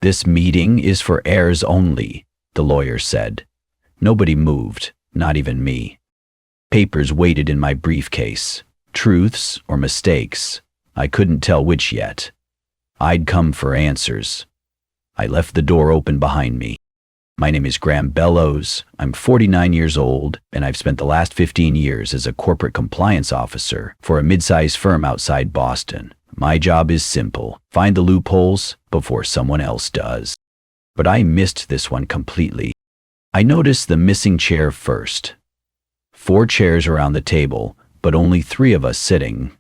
"This meeting is for heirs only," the lawyer said. Nobody moved, not even me. Papers waited in my briefcase. Truths or mistakes, I couldn't tell which yet. I'd come for answers. I left the door open behind me. "My name is Graham Bellows. I'm 49 years old, and I've spent the last 15 years as a corporate compliance officer for a mid-sized firm outside Boston. My job is simple: find the loopholes before someone else does." But I missed this one completely. I noticed the missing chair first. 4 chairs around the table, but only 3 of us sitting.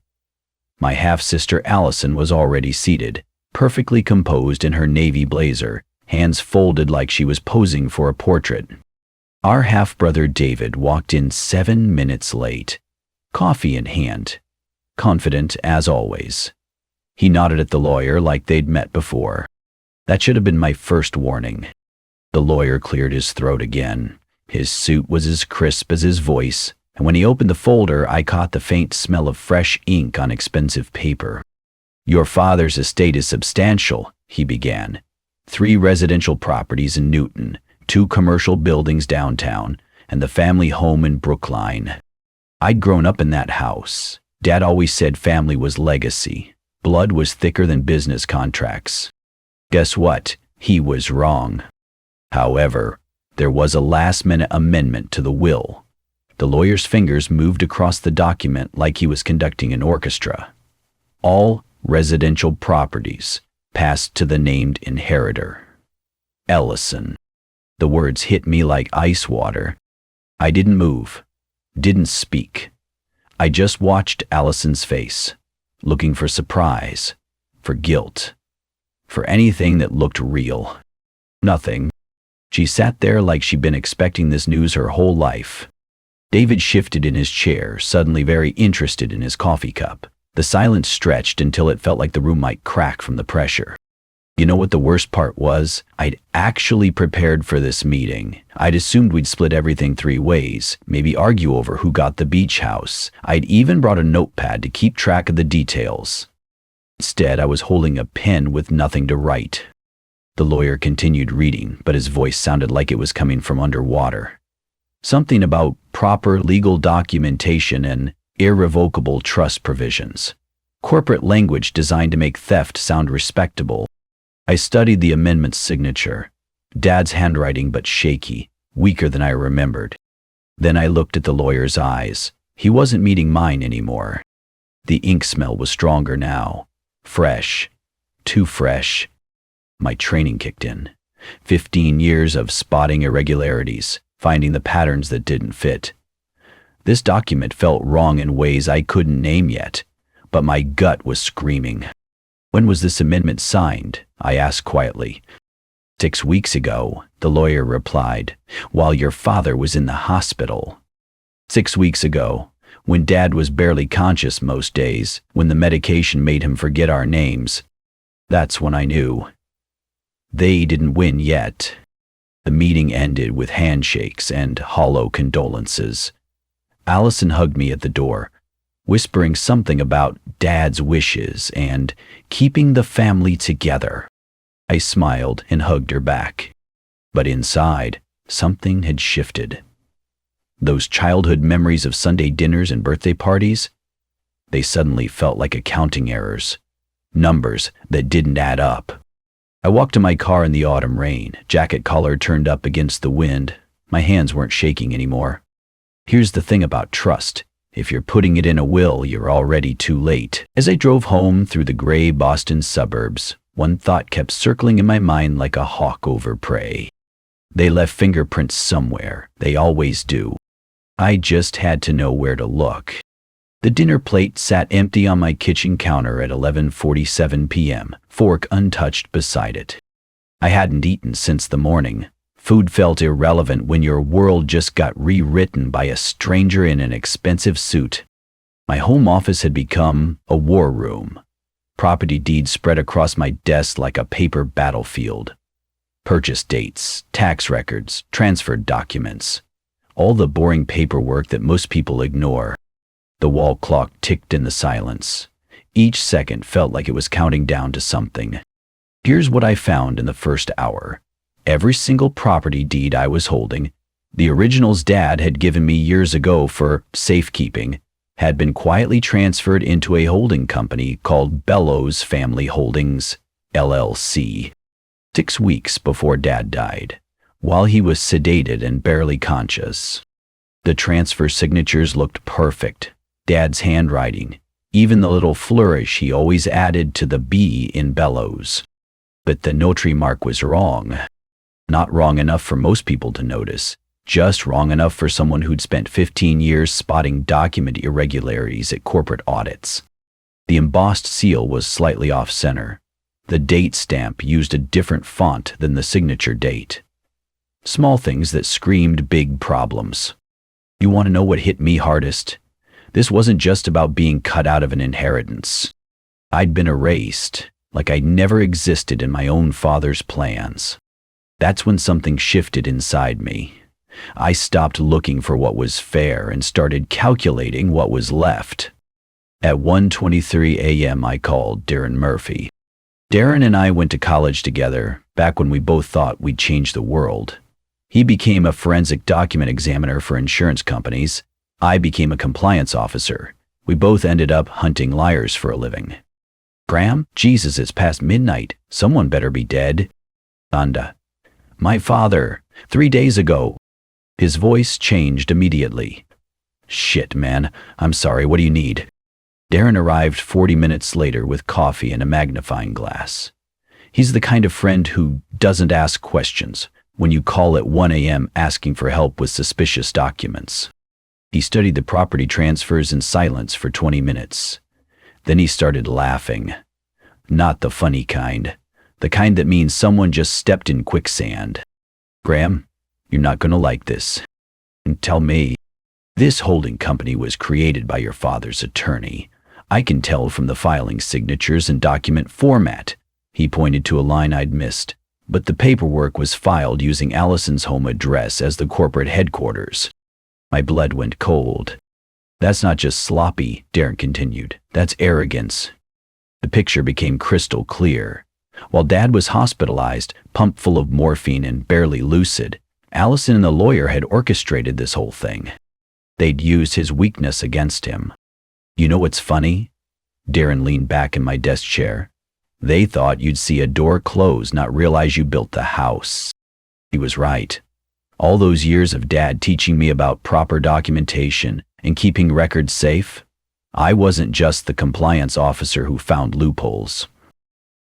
My half-sister Allison was already seated, perfectly composed in her navy blazer, hands folded like she was posing for a portrait. Our half-brother David walked in 7 minutes late, coffee in hand, confident as always. He nodded at the lawyer like they'd met before. That should have been my first warning. The lawyer cleared his throat again. His suit was as crisp as his voice, and when he opened the folder, I caught the faint smell of fresh ink on expensive paper. "Your father's estate is substantial," he began. 3 residential properties in Newton, 2 commercial buildings downtown, and the family home in Brookline. I'd grown up in that house. Dad always said family was legacy. Blood was thicker than business contracts. Guess what? He was wrong. However, there was a last-minute amendment to the will. The lawyer's fingers moved across the document like he was conducting an orchestra. All residential properties passed to the named inheritor, Ellison. The words hit me like ice water. I didn't move, didn't speak. I just watched Allison's face, looking for surprise, for guilt, for anything that looked real. Nothing. She sat there like she'd been expecting this news her whole life. David shifted in his chair, suddenly very interested in his coffee cup. The silence stretched until it felt like the room might crack from the pressure. You know what the worst part was? I'd actually prepared for this meeting. I'd assumed we'd split everything 3 ways, maybe argue over who got the beach house. I'd even brought a notepad to keep track of the details. Instead, I was holding a pen with nothing to write. The lawyer continued reading, but his voice sounded like it was coming from underwater. Something about proper legal documentation and irrevocable trust provisions. Corporate language designed to make theft sound respectable. I studied the amendment's signature. Dad's handwriting, but shaky, weaker than I remembered. Then I looked at the lawyer's eyes. He wasn't meeting mine anymore. The ink smell was stronger now. Fresh. Too fresh. My training kicked in. 15 years of spotting irregularities, finding the patterns that didn't fit. This document felt wrong in ways I couldn't name yet, but my gut was screaming. "When was this amendment signed?" I asked quietly. 6 weeks ago, the lawyer replied, "while your father was in the hospital." 6 weeks ago, when Dad was barely conscious most days, when the medication made him forget our names. That's when I knew. They didn't win yet. The meeting ended with handshakes and hollow condolences. Allison hugged me at the door, whispering something about Dad's wishes and keeping the family together. I smiled and hugged her back. But inside, something had shifted. Those childhood memories of Sunday dinners and birthday parties, they suddenly felt like accounting errors, numbers that didn't add up. I walked to my car in the autumn rain, jacket collar turned up against the wind. My hands weren't shaking anymore. Here's the thing about trust. If you're putting it in a will, you're already too late. As I drove home through the gray Boston suburbs, one thought kept circling in my mind like a hawk over prey. They left fingerprints somewhere. They always do. I just had to know where to look. The dinner plate sat empty on my kitchen counter at 11:47 p.m., fork untouched beside it. I hadn't eaten since the morning. Food felt irrelevant when your world just got rewritten by a stranger in an expensive suit. My home office had become a war room. Property deeds spread across my desk like a paper battlefield. Purchase dates, tax records, transferred documents. All the boring paperwork that most people ignore. The wall clock ticked in the silence. Each second felt like it was counting down to something. Here's what I found in the first hour. Every single property deed I was holding, the original's dad had given me years ago for safekeeping, had been quietly transferred into a holding company called Bellows Family Holdings, LLC. 6 weeks before Dad died, while he was sedated and barely conscious. The transfer signatures looked perfect. Dad's handwriting, even the little flourish he always added to the B in Bellows. But the notary mark was wrong. Not wrong enough for most people to notice, just wrong enough for someone who'd spent 15 years spotting document irregularities at corporate audits. The embossed seal was slightly off-center. The date stamp used a different font than the signature date. Small things that screamed big problems. You want to know what hit me hardest? This wasn't just about being cut out of an inheritance. I'd been erased, like I never existed in my own father's plans. That's when something shifted inside me. I stopped looking for what was fair and started calculating what was left. At 1:23 a.m. I called Darren Murphy. Darren and I went to college together, back when we both thought we'd change the world. He became a forensic document examiner for insurance companies. I became a compliance officer. We both ended up hunting liars for a living. Graham, Jesus, it's past midnight. Someone better be dead. Anda. My father, 3 days ago. His voice changed immediately. Shit, man. I'm sorry. What do you need? Darren arrived 40 minutes later with coffee and a magnifying glass. He's the kind of friend who doesn't ask questions when you call at 1 a.m. asking for help with suspicious documents. He studied the property transfers in silence for 20 minutes. Then he started laughing. Not the funny kind. The kind that means someone just stepped in quicksand. Graham, you're not going to like this. And tell me, this holding company was created by your father's attorney. I can tell from the filing signatures and document format. He pointed to a line I'd missed. But the paperwork was filed using Allison's home address as the corporate headquarters. My blood went cold. That's not just sloppy, Darren continued. That's arrogance. The picture became crystal clear. While Dad was hospitalized, pumped full of morphine and barely lucid, Allison and the lawyer had orchestrated this whole thing. They'd used his weakness against him. You know what's funny? Darren leaned back in my desk chair. They thought you'd see a door close, not realize you built the house. He was right. All those years of Dad teaching me about proper documentation and keeping records safe, I wasn't just the compliance officer who found loopholes.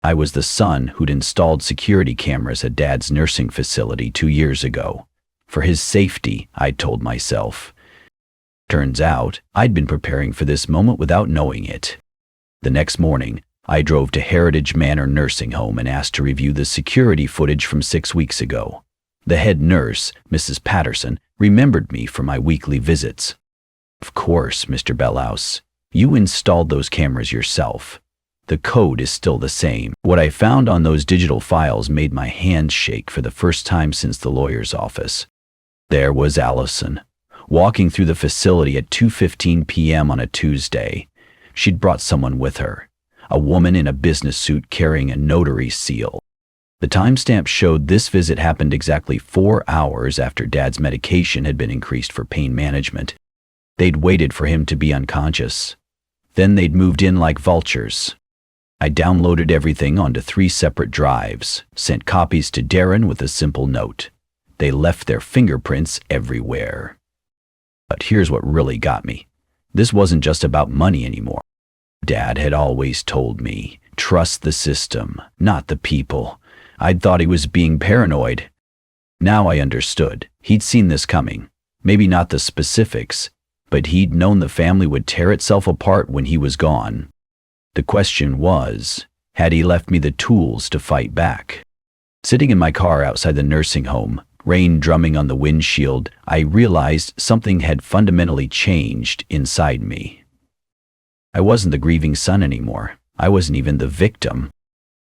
I was the son who'd installed security cameras at Dad's nursing facility 2 years ago. For his safety, I told myself. Turns out, I'd been preparing for this moment without knowing it. The next morning, I drove to Heritage Manor Nursing Home and asked to review the security footage from 6 weeks ago. The head nurse, Mrs. Patterson, remembered me from my weekly visits. Of course, Mr. Bellows. You installed those cameras yourself. The code is still the same. What I found on those digital files made my hands shake for the first time since the lawyer's office. There was Allison, walking through the facility at 2:15 p.m. on a Tuesday. She'd brought someone with her, a woman in a business suit carrying a notary seal. The timestamp showed this visit happened exactly 4 hours after Dad's medication had been increased for pain management. They'd waited for him to be unconscious. Then they'd moved in like vultures. I downloaded everything onto 3 separate drives, sent copies to Darren with a simple note. They left their fingerprints everywhere. But here's what really got me. This wasn't just about money anymore. Dad had always told me, trust the system, not the people. I'd thought he was being paranoid. Now I understood. He'd seen this coming. Maybe not the specifics, but he'd known the family would tear itself apart when he was gone. The question was, had he left me the tools to fight back? Sitting in my car outside the nursing home, rain drumming on the windshield, I realized something had fundamentally changed inside me. I wasn't the grieving son anymore. I wasn't even the victim.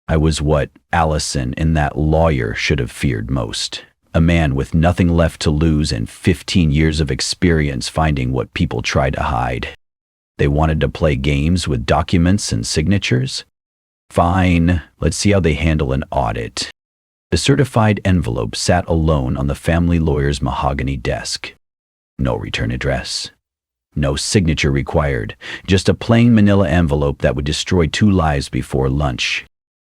I was what Allison and that lawyer should have feared most. A man with nothing left to lose and 15 years of experience finding what people try to hide. They wanted to play games with documents and signatures. Fine, let's see how they handle an audit. The certified envelope sat alone on the family lawyer's mahogany desk. No return address. No signature required, just a plain manila envelope that would destroy 2 lives before lunch.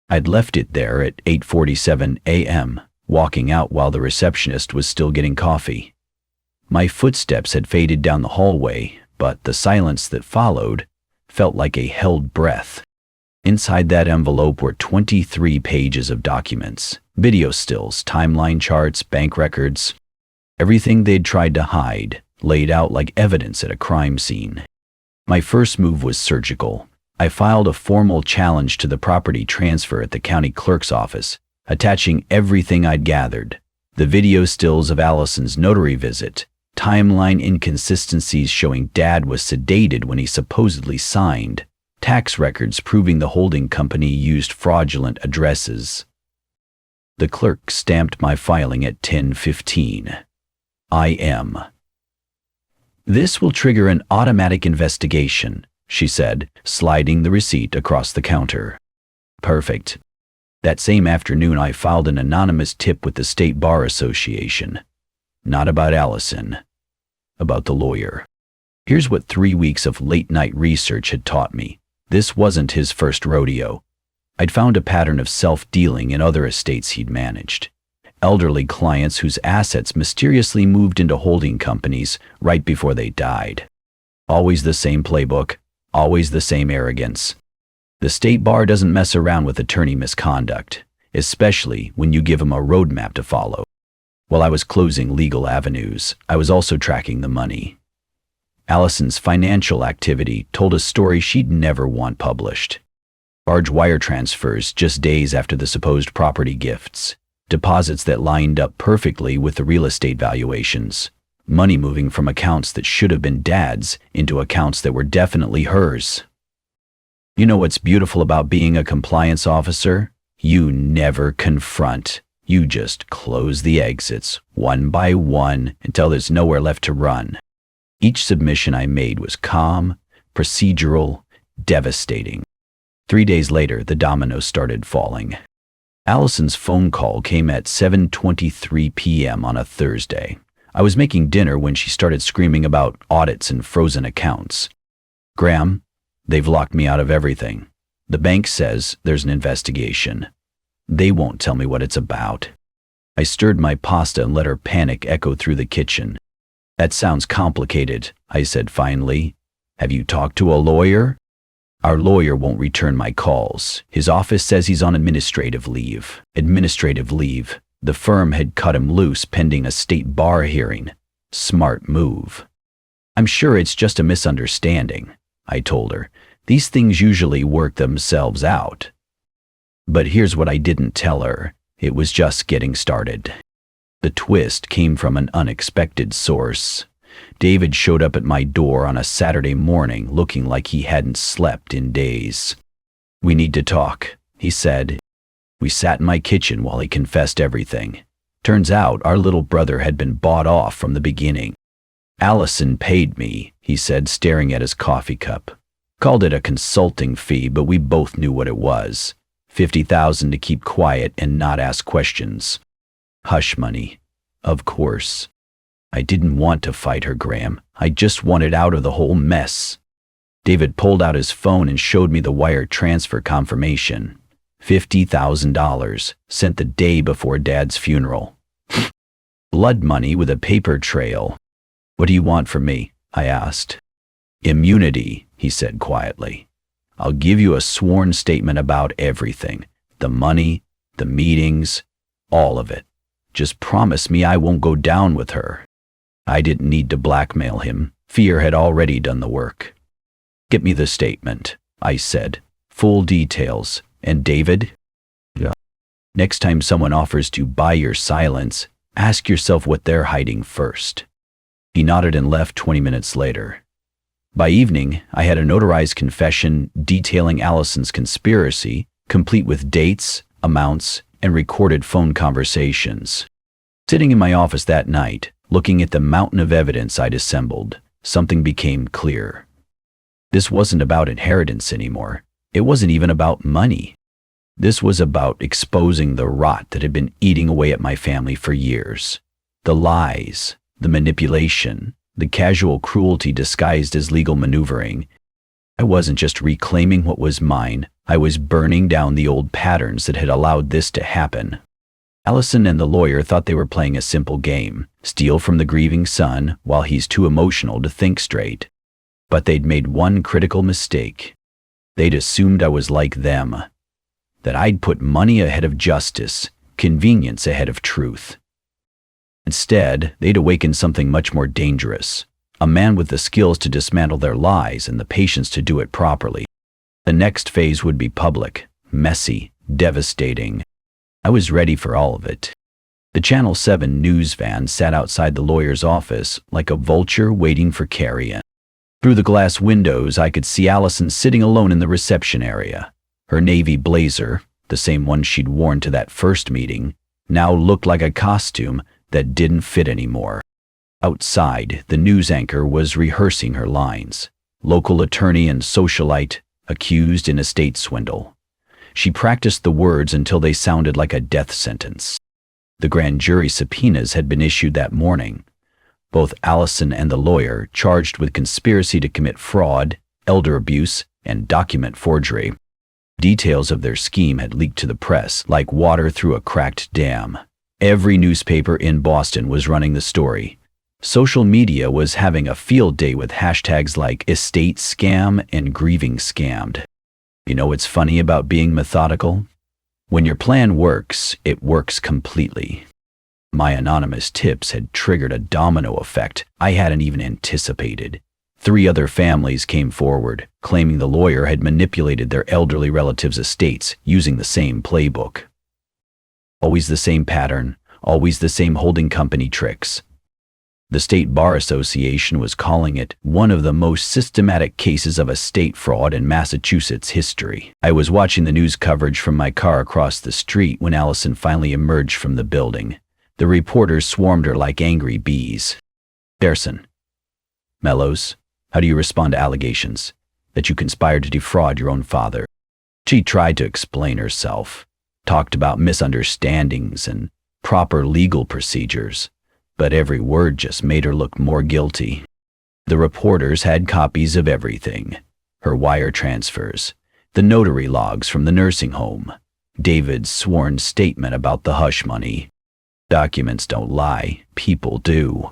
I'd left it there at 8:47 a.m., walking out while the receptionist was still getting coffee. My footsteps had faded down the hallway, but the silence that followed felt like a held breath. Inside that envelope were 23 pages of documents, video stills, timeline charts, bank records, everything they'd tried to hide, laid out like evidence at a crime scene. My first move was surgical. I filed a formal challenge to the property transfer at the county clerk's office, attaching everything I'd gathered: the video stills of Allison's notary visit, timeline inconsistencies showing Dad was sedated when he supposedly signed, tax records proving the holding company used fraudulent addresses. The clerk stamped my filing at 10:15 a.m. "This will trigger an automatic investigation," she said, sliding the receipt across the counter. Perfect. That same afternoon, I filed an anonymous tip with the State Bar Association. Not about Allison, about the lawyer. Here's what 3 weeks of late-night research had taught me. This wasn't his first rodeo. I'd found a pattern of self-dealing in other estates he'd managed. Elderly clients whose assets mysteriously moved into holding companies right before they died. Always the same playbook, always the same arrogance. The State Bar doesn't mess around with attorney misconduct, especially when you give them a roadmap to follow. While I was closing legal avenues, I was also tracking the money. Allison's financial activity told a story she'd never want published. Large wire transfers just days after the supposed property gifts. Deposits that lined up perfectly with the real estate valuations. Money moving from accounts that should have been Dad's into accounts that were definitely hers. You know what's beautiful about being a compliance officer? You never confront. You just close the exits, one by one, until there's nowhere left to run. Each submission I made was calm, procedural, devastating. 3 days later, the dominoes started falling. Allison's phone call came at 7:23 p.m. on a Thursday. I was making dinner when she started screaming about audits and frozen accounts. "Graham, they've locked me out of everything. The bank says there's an investigation. They won't tell me what it's about." I stirred my pasta and let her panic echo through the kitchen. "That sounds complicated," I said finally. "Have you talked to a lawyer?" "Our lawyer won't return my calls. His office says he's on administrative leave." Administrative leave. The firm had cut him loose pending a state bar hearing. Smart move. "I'm sure it's just a misunderstanding," I told her. "These things usually work themselves out." But here's what I didn't tell her. It was just getting started. The twist came from an unexpected source. David showed up at my door on a Saturday morning looking like he hadn't slept in days. "We need to talk," he said. We sat in my kitchen while he confessed everything. Turns out our little brother had been bought off from the beginning. "Allison paid me," he said, staring at his coffee cup. "Called it a consulting fee, but we both knew what it was. $50,000 to keep quiet and not ask questions. Hush money, of course. I didn't want to fight her, Graham. I just wanted out of the whole mess." David pulled out his phone and showed me the wire transfer confirmation. $50,000, sent the day before Dad's funeral. Blood money with a paper trail. "What do you want from me?" I asked. "Immunity," he said quietly. "I'll give you a sworn statement about everything. The money, the meetings, all of it. Just promise me I won't go down with her." I didn't need to blackmail him. Fear had already done the work. "Get me the statement," I said. "Full details. And David? Yeah. Next time someone offers to buy your silence, ask yourself what they're hiding first." He nodded and left 20 minutes later. By evening, I had a notarized confession detailing Allison's conspiracy, complete with dates, amounts, and recorded phone conversations. Sitting in my office that night, looking at the mountain of evidence I'd assembled, something became clear. This wasn't about inheritance anymore. It wasn't even about money. This was about exposing the rot that had been eating away at my family for years. The lies, the manipulation, the casual cruelty disguised as legal maneuvering. I wasn't just reclaiming what was mine, I was burning down the old patterns that had allowed this to happen. Allison and the lawyer thought they were playing a simple game, steal from the grieving son while he's too emotional to think straight. But they'd made one critical mistake. They'd assumed I was like them, that I'd put money ahead of justice, convenience ahead of truth. Instead, they'd awakened something much more dangerous, a man with the skills to dismantle their lies and the patience to do it properly. The next phase would be public, messy, devastating. I was ready for all of it. The Channel 7 news van sat outside the lawyer's office like a vulture waiting for carrion. Through the glass windows, I could see Allison sitting alone in the reception area. Her navy blazer, the same one she'd worn to that first meeting, now looked like a costume that didn't fit anymore. Outside, the news anchor was rehearsing her lines. Local attorney and socialite, accused in estate swindle. She practiced the words until they sounded like a death sentence. The grand jury subpoenas had been issued that morning. Both Allison and the lawyer charged with conspiracy to commit fraud, elder abuse, and document forgery. Details of their scheme had leaked to the press like water through a cracked dam. Every newspaper in Boston was running the story. Social media was having a field day with hashtags like estate scam and grieving scammed. You know what's funny about being methodical? When your plan works, it works completely. My anonymous tips had triggered a domino effect I hadn't even anticipated. 3 other families came forward, claiming the lawyer had manipulated their elderly relatives' estates using the same playbook. Always the same pattern, always the same holding company tricks. The State Bar Association was calling it one of the most systematic cases of estate fraud in Massachusetts history. I was watching the news coverage from my car across the street when Allison finally emerged from the building. The reporters swarmed her like angry bees. Pearson. Bellows, how do you respond to allegations that you conspired to defraud your own father? She tried to explain herself, talked about misunderstandings and proper legal procedures, but every word just made her look more guilty. The reporters had copies of everything. Her wire transfers, the notary logs from the nursing home, David's sworn statement about the hush money. Documents don't lie, people do.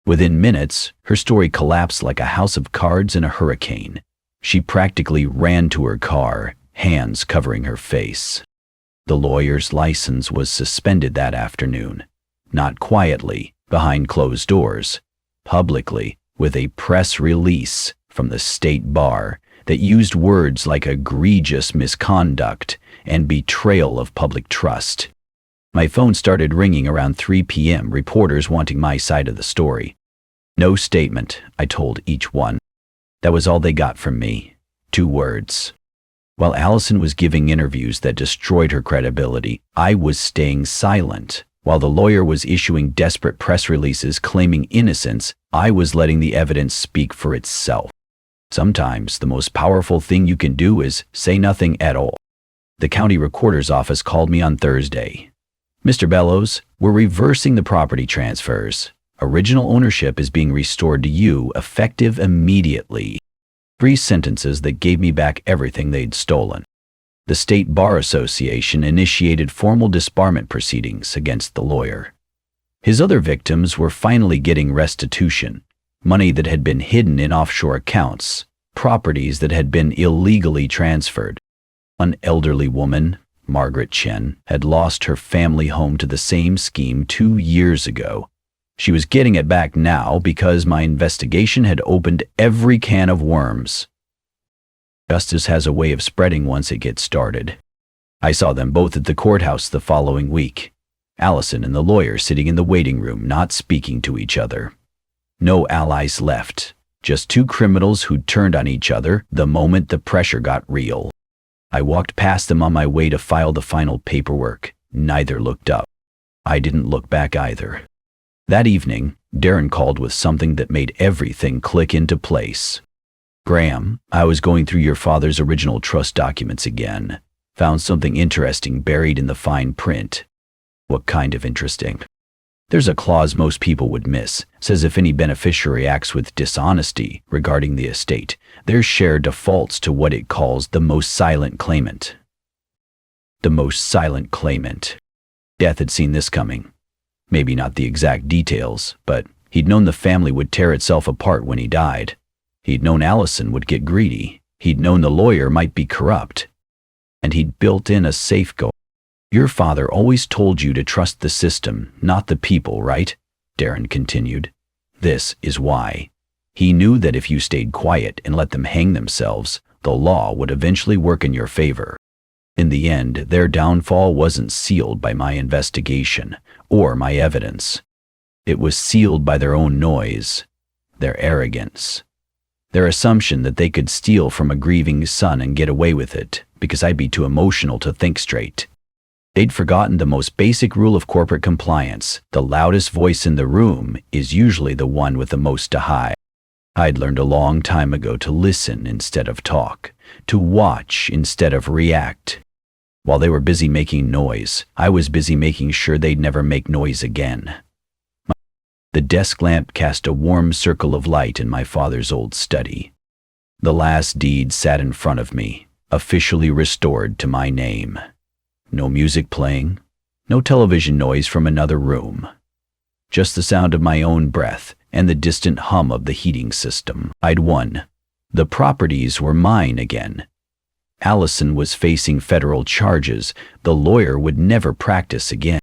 Within minutes, her story collapsed like a house of cards in a hurricane. She practically ran to her car, hands covering her face. The lawyer's license was suspended that afternoon. Not quietly, behind closed doors, publicly, with a press release from the State Bar that used words like egregious misconduct and betrayal of public trust. My phone started ringing around 3 p.m., reporters wanting my side of the story. No statement, I told each one. That was all they got from me. 2 words. While Allison was giving interviews that destroyed her credibility, I was staying silent. While the lawyer was issuing desperate press releases claiming innocence, I was letting the evidence speak for itself. Sometimes the most powerful thing you can do is say nothing at all. The county recorder's office called me on Thursday. Mr. Bellows, we're reversing the property transfers. Original ownership is being restored to you, effective immediately. 3 sentences that gave me back everything they'd stolen. The State Bar Association initiated formal disbarment proceedings against the lawyer. His other victims were finally getting restitution, money that had been hidden in offshore accounts, properties that had been illegally transferred. An elderly woman, Margaret Chen, had lost her family home to the same scheme 2 years ago. She was getting it back now because my investigation had opened every can of worms. Justice has a way of spreading once it gets started. I saw them both at the courthouse the following week. Allison and the lawyer sitting in the waiting room, not speaking to each other. No allies left, just 2 criminals who'd turned on each other the moment the pressure got real. I walked past them on my way to file the final paperwork. Neither looked up. I didn't look back either. That evening, Darren called with something that made everything click into place. Graham, I was going through your father's original trust documents again. Found something interesting buried in the fine print. What kind of interesting? There's a clause most people would miss. Says if any beneficiary acts with dishonesty regarding the estate, their share defaults to what it calls the most silent claimant. The most silent claimant. Death had seen this coming. Maybe not the exact details, but he'd known the family would tear itself apart when he died. He'd known Allison would get greedy. He'd known the lawyer might be corrupt. And he'd built in a safeguard. Your father always told you to trust the system, not the people, right? Darren continued. This is why. He knew that if you stayed quiet and let them hang themselves, the law would eventually work in your favor. In the end, their downfall wasn't sealed by my investigation or my evidence. It was sealed by their own noise, their arrogance, their assumption that they could steal from a grieving son and get away with it because I'd be too emotional to think straight. They'd forgotten the most basic rule of corporate compliance. The loudest voice in the room is usually the one with the most to hide. I'd learned a long time ago to listen instead of talk, to watch instead of react. While they were busy making noise, I was busy making sure they'd never make noise again. The desk lamp cast a warm circle of light in my father's old study. The last deed sat in front of me, officially restored to my name. No music playing, no television noise from another room. Just the sound of my own breath and the distant hum of the heating system. I'd won. The properties were mine again. Allison was facing federal charges. The lawyer would never practice again.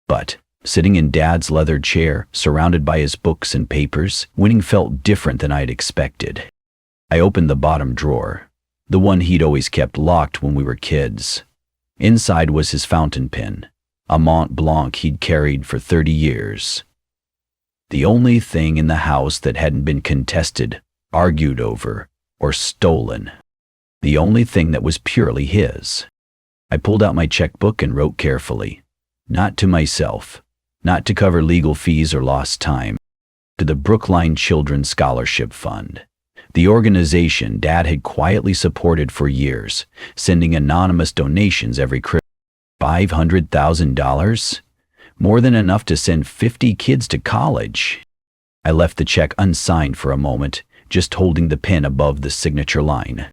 But, sitting in Dad's leather chair, surrounded by his books and papers, winning felt different than I'd expected. I opened the bottom drawer, the one he'd always kept locked when we were kids. Inside was his fountain pen, a Mont Blanc he'd carried for 30 years. The only thing in the house that hadn't been contested, argued over, or stolen. The only thing that was purely his. I pulled out my checkbook and wrote carefully. Not to myself, not to cover legal fees or lost time. To the Brookline Children's Scholarship Fund. The organization Dad had quietly supported for years, sending anonymous donations every Christmas. $500,000? More than enough to send 50 kids to college. I left the check unsigned for a moment, just holding the pen above the signature line.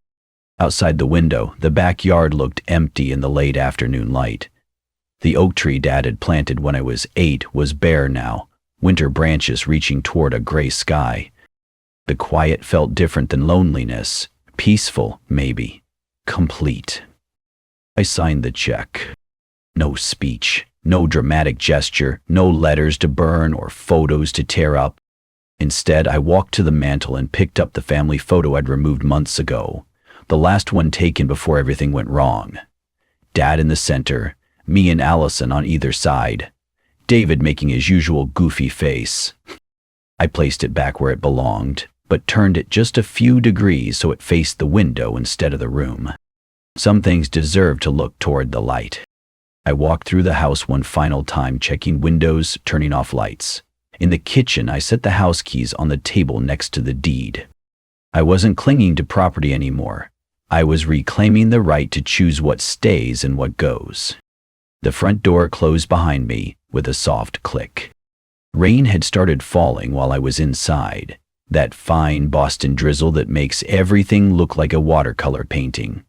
Outside the window, the backyard looked empty in the late afternoon light. The oak tree Dad had planted when I was 8 was bare now, winter branches reaching toward a gray sky. The quiet felt different than loneliness, peaceful, maybe, complete. I signed the check. No speech, no dramatic gesture, no letters to burn or photos to tear up. Instead, I walked to the mantel and picked up the family photo I'd removed months ago, the last one taken before everything went wrong. Dad in the center, me and Allison on either side, David making his usual goofy face. I placed it back where it belonged, but turned it just a few degrees so it faced the window instead of the room. Some things deserve to look toward the light. I walked through the house one final time, checking windows, turning off lights. In the kitchen, I set the house keys on the table next to the deed. I wasn't clinging to property anymore. I was reclaiming the right to choose what stays and what goes. The front door closed behind me with a soft click. Rain had started falling while I was inside, that fine Boston drizzle that makes everything look like a watercolor painting.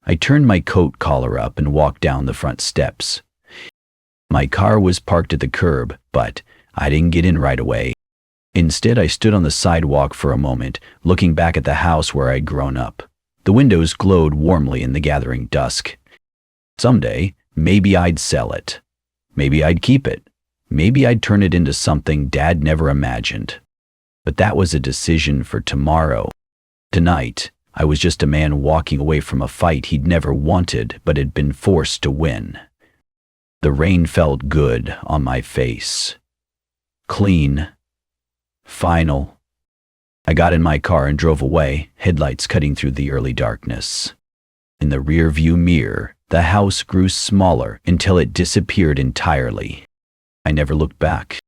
I turned my coat collar up and walked down the front steps. My car was parked at the curb, but I didn't get in right away. Instead, I stood on the sidewalk for a moment, looking back at the house where I'd grown up. The windows glowed warmly in the gathering dusk. Someday, maybe I'd sell it. Maybe I'd keep it. Maybe I'd turn it into something Dad never imagined. But that was a decision for tomorrow. Tonight, I was just a man walking away from a fight he'd never wanted but had been forced to win. The rain felt good on my face. Clean. Final. I got in my car and drove away, headlights cutting through the early darkness. In the rear-view mirror, the house grew smaller until it disappeared entirely. I never looked back.